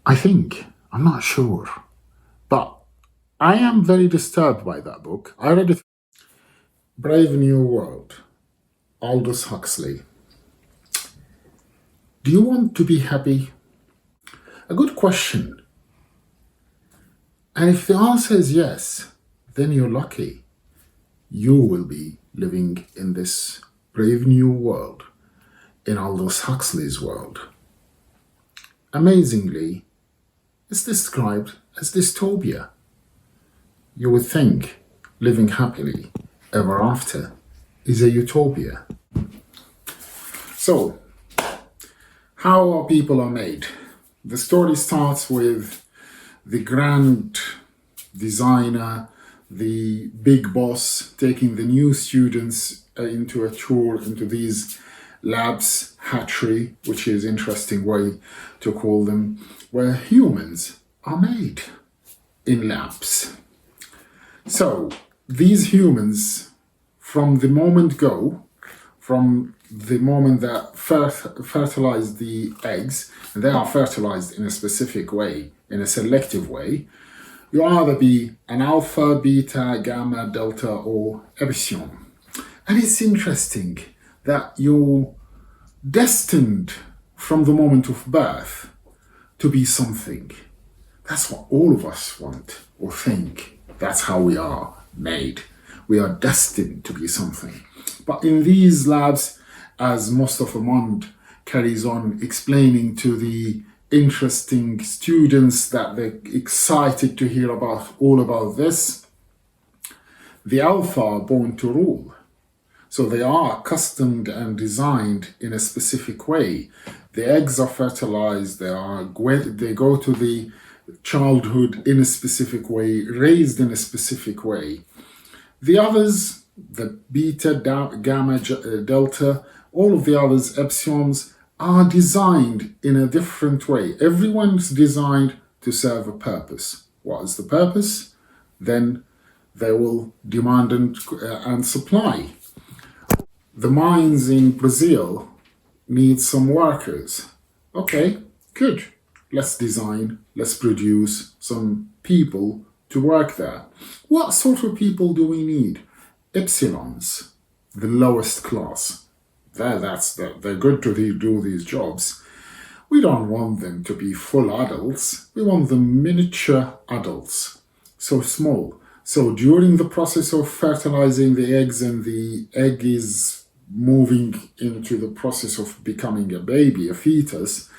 I think. I'm not sure. But I am very disturbed by that book. I read it. Brave New World, Aldous Huxley. Do you want to be happy? A good question. And if the answer is yes, then you're lucky. You will be living in this brave new world, in Aldous Huxley's world. Amazingly, it's described as dystopia. You would think living happily ever after is a utopia. So, how our people are made. The story starts with the grand designer, the big boss, taking the new students into a tour into these labs, hatchery, which is an interesting way to call them, where humans are made in labs. So these humans, from the moment that fertilize the eggs, and they are fertilized in a specific way, in a selective way, you either be an alpha, beta, gamma, delta, or epsilon. And it's interesting that you're destined from the moment of birth to be something. That's what all of us want or think. That's how we are made. We are destined to be something. But in these labs, as Mustafa Mond carries on explaining to the interesting students that they're excited to hear all about this, the alpha are born to rule. So they are accustomed and designed in a specific way. The eggs are fertilized, they go to the childhood in a specific way, raised in a specific way. The others, the beta, gamma, delta, all of the others, epsilons, are designed in a different way. Everyone's designed to serve a purpose. What is the purpose? Then they will demand and supply. The mines in Brazil need some workers. Okay, good. Let's design, let's produce some people to work there. What sort of people do we need? Epsilons, the lowest class. They're good to do these jobs. We don't want them to be full adults. We want them miniature adults, so small. So during the process of fertilizing the eggs and the egg is moving into the process of becoming a baby, a fetus,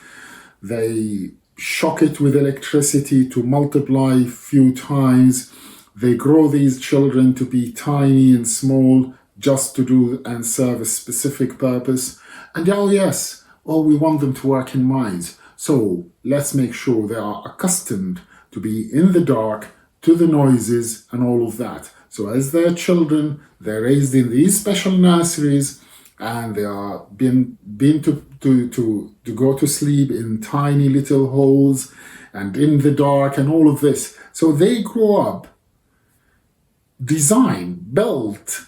they shock it with electricity to multiply a few times. They grow these children to be tiny and small just to do and serve a specific purpose. And we want them to work in mines. So let's make sure they are accustomed to be in the dark, to the noises and all of that. So as they're children, they're raised in these special nurseries and they are been to go to sleep in tiny little holes and in the dark and all of this. So they grow up designed, built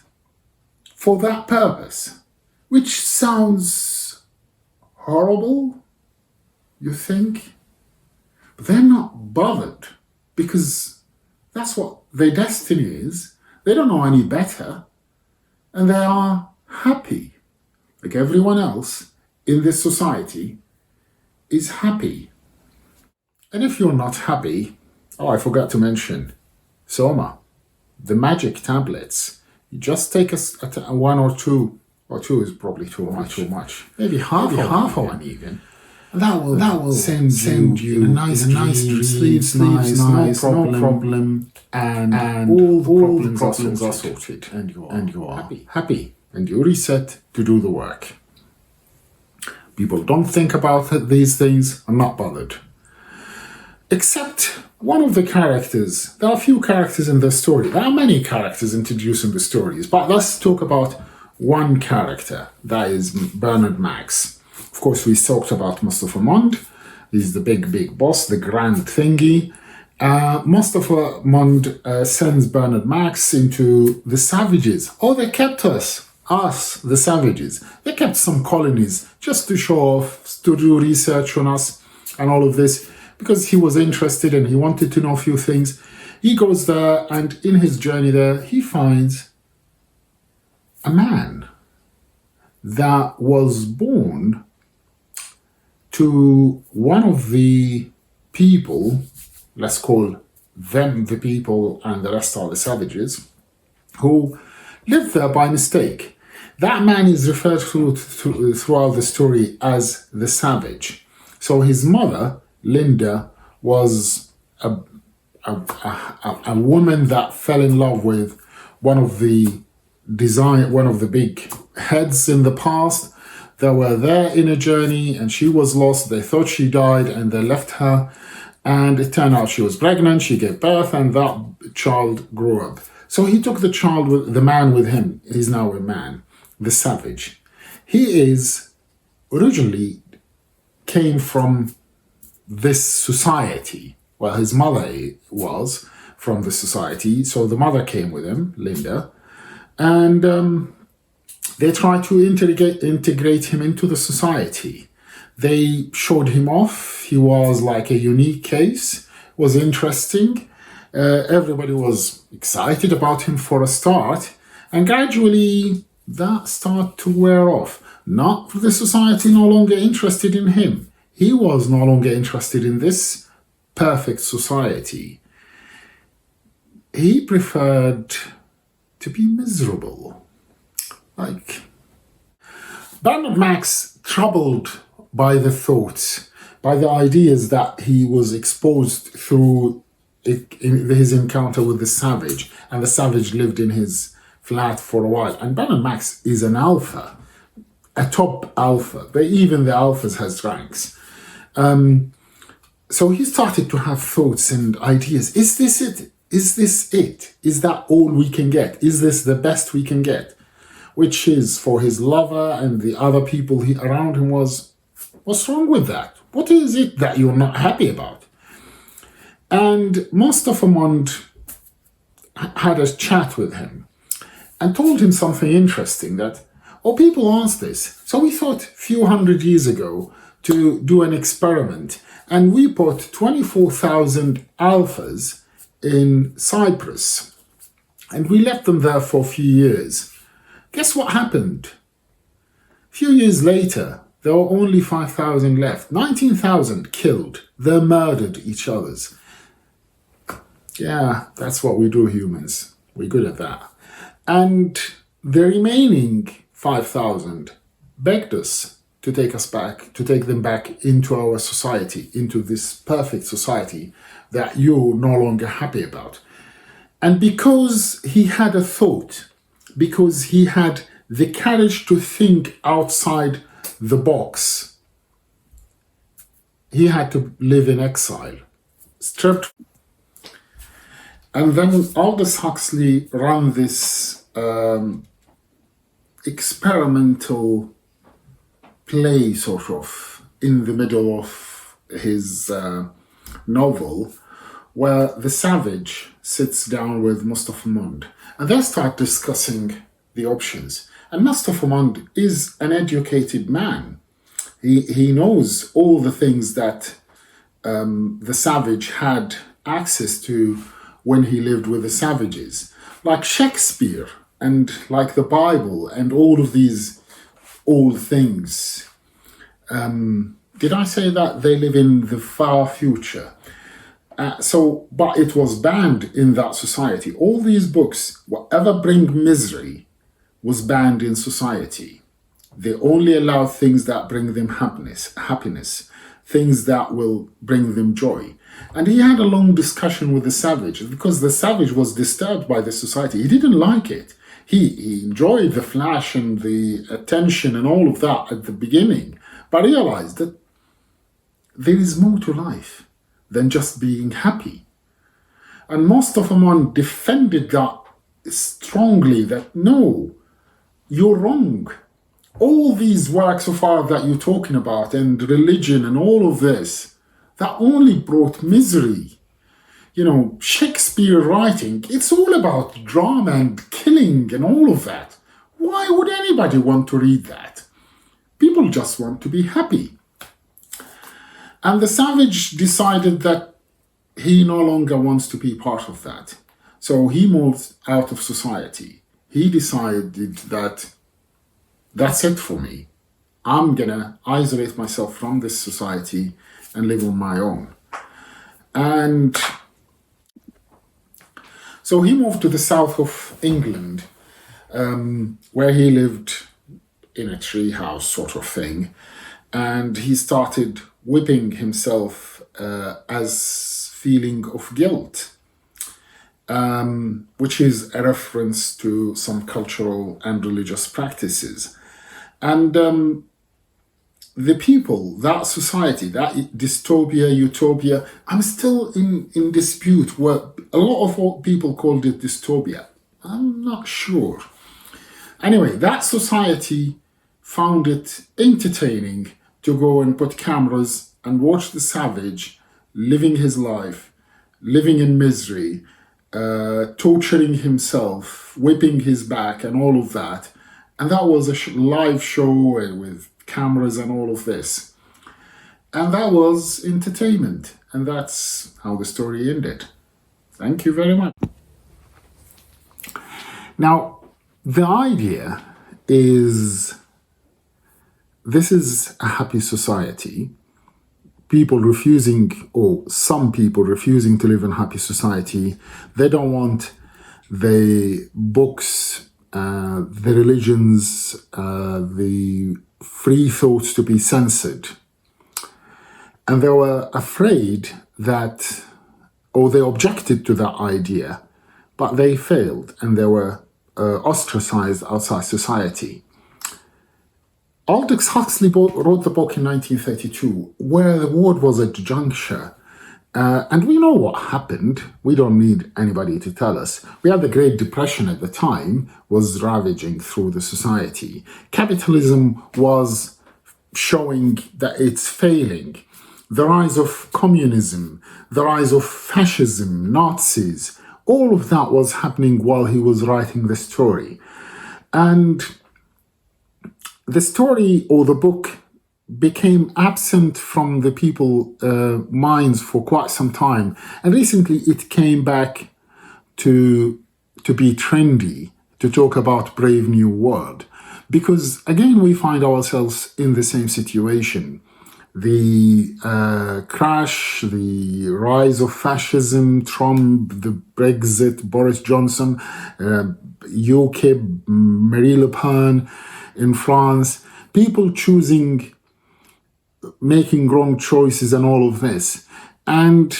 for that purpose, which sounds horrible, you think? But they're not bothered because that's what their destiny is. They don't know any better and they are happy. Like everyone else in this society is happy. And if you're not happy, I forgot to mention Soma, the magic tablets. You just take one or two is probably too much. Maybe half of one even. That will send you in a nice dream, sleeps nice, no problem, and all the problems are sorted, and you are happy, and you're reset to do the work. People don't think about these things, are not bothered. Except one of the characters. There are a few characters in the story. There are many characters introduced in the stories, but let's talk about one character. That is Bernard Max. Of course, we talked about Mustafa Mond. He's the big boss, the grand thingy. Mustafa Mond sends Bernard Max into the savages. They kept us, the savages. They kept some colonies just to show off, to do research on us and all of this. because he was interested and he wanted to know a few things. He goes there, and in his journey there, he finds a man that was born to one of the people, let's call them the people and the rest are the savages, who lived there by mistake. That man is referred to throughout the story as the savage. So his mother, Linda, was a woman that fell in love with one of the big heads in the past. They were there in a journey and she was lost. They thought she died and they left her. And it turned out she was pregnant, she gave birth, and that child grew up. So he took the man with him. He's now a man, the savage. He is originally came from this society. Well, his mother was from the society. So the mother came with him, Linda. And they tried to integrate him into the society. They showed him off. He was like a unique case, was interesting. Everybody was excited about him for a start. And gradually that started to wear off. Not the society no longer interested in him. He was no longer interested in this perfect society. He preferred to be miserable. Like, Bernard Max, troubled by the thoughts, by the ideas that he was exposed through in his encounter with the savage, and the savage lived in his flat for a while. And Bernard Max is an alpha, a top alpha, but even the alphas has ranks. So he started to have thoughts and ideas. Is this it? Is this it? Is that all we can get? Is this the best we can get? Which is for his lover and the other people around him was, what's wrong with that? What is it that you're not happy about? And Mustafa Mond had a chat with him and told him something interesting that, people ask this. So we thought a few hundred years ago to do an experiment, and we put 24,000 alphas in Cyprus, and we left them there for a few years. Guess what happened? A few years later, there were only 5,000 left. 19,000 killed. They murdered each others. Yeah, that's what we do, humans. We're good at that. And the remaining 5,000 begged us to take them back into our society, into this perfect society that you're no longer happy about. And because he had a thought, because he had the courage to think outside the box, he had to live in exile, stripped. And then Aldous Huxley ran this experimental play, sort of, in the middle of his novel, where the savage sits down with Mustafa Mond, and they start discussing the options. And Mustafa Mond is an educated man. He knows all the things that the savage had access to when he lived with the savages, like Shakespeare and like the Bible and all of these old things. Did I say that they live in the far future? But it was banned in that society. All these books, whatever bring misery, was banned in society. They only allow things that bring them happiness, things that will bring them joy. And he had a long discussion with the savage because the savage was disturbed by the society. He didn't like it. He enjoyed the flash and the attention and all of that at the beginning, but realized that there is more to life than just being happy. And Mustafa Mond defended that strongly, that no, you're wrong. All these works of art that you're talking about and religion and all of this, that only brought misery. You know, Shakespeare writing, it's all about drama and killing and all of that. Why would anybody want to read that? People just want to be happy. And the savage decided that he no longer wants to be part of that. So he moved out of society. He decided that that's it for me. I'm gonna isolate myself from this society and live on my own. And so he moved to the south of England, where he lived in a tree house sort of thing. And he started whipping himself as feeling of guilt, which is a reference to some cultural and religious practices. And the people, that society, that dystopia, utopia, I'm still in dispute. What a lot of what people called it dystopia. I'm not sure. Anyway, that society found it entertaining to go and put cameras and watch the savage living his life, living in misery, torturing himself, whipping his back, and all of that. And that was a live show with cameras and all of this. And that was entertainment. And that's how the story ended. Thank you very much. Now, the idea is this is a happy society. People refusing, or some people refusing to live in a happy society. They don't want the books, the religions, the free thoughts to be censored. And they were afraid that, or they objected to that idea, but they failed and they were ostracized outside society. Aldous Huxley wrote the book in 1932, where the world was at juncture. And we know what happened. We don't need anybody to tell us. We had the Great Depression at the time, was ravaging through the society. Capitalism was showing that it's failing. The rise of communism, the rise of fascism, Nazis, all of that was happening while he was writing the story. And the story or the book became absent from the people's minds for quite some time. And recently it came back to be trendy, to talk about Brave New World. Because again, we find ourselves in the same situation. The crash, the rise of fascism, Trump, the Brexit, Boris Johnson, UKIP, Marine Le Pen in France, people choosing, making wrong choices and all of this. And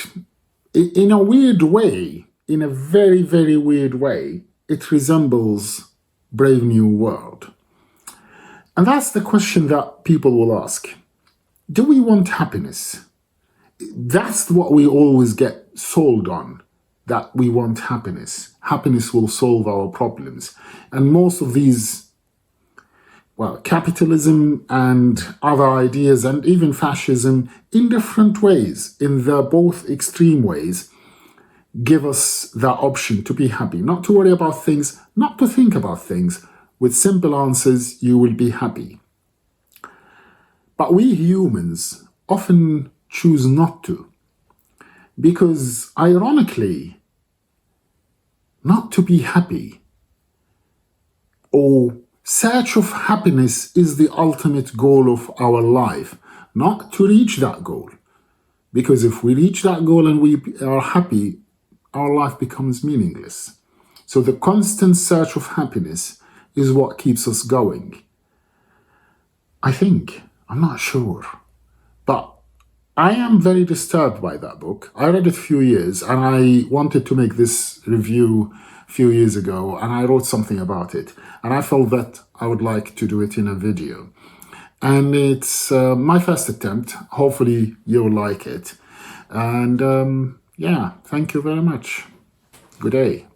in a weird way, in a very, very weird way, it resembles Brave New World. And that's the question that people will ask. Do we want happiness? That's what we always get sold on, that we want happiness. Happiness will solve our problems. And most of these, well, capitalism and other ideas and even fascism in different ways, in their both extreme ways, give us that option to be happy, not to worry about things, not to think about things. With simple answers, you will be happy. But we humans often choose not to, because ironically, not to be happy or search of happiness is the ultimate goal of our life, not to reach that goal. Because if we reach that goal and we are happy, our life becomes meaningless. So the constant search of happiness is what keeps us going. I think. I'm not sure. But I am very disturbed by that book. I read it a few years and I wanted to make this review a few years ago and I wrote something about it. And I felt that I would like to do it in a video. And it's my first attempt. Hopefully you'll like it. And yeah, thank you very much. Good day.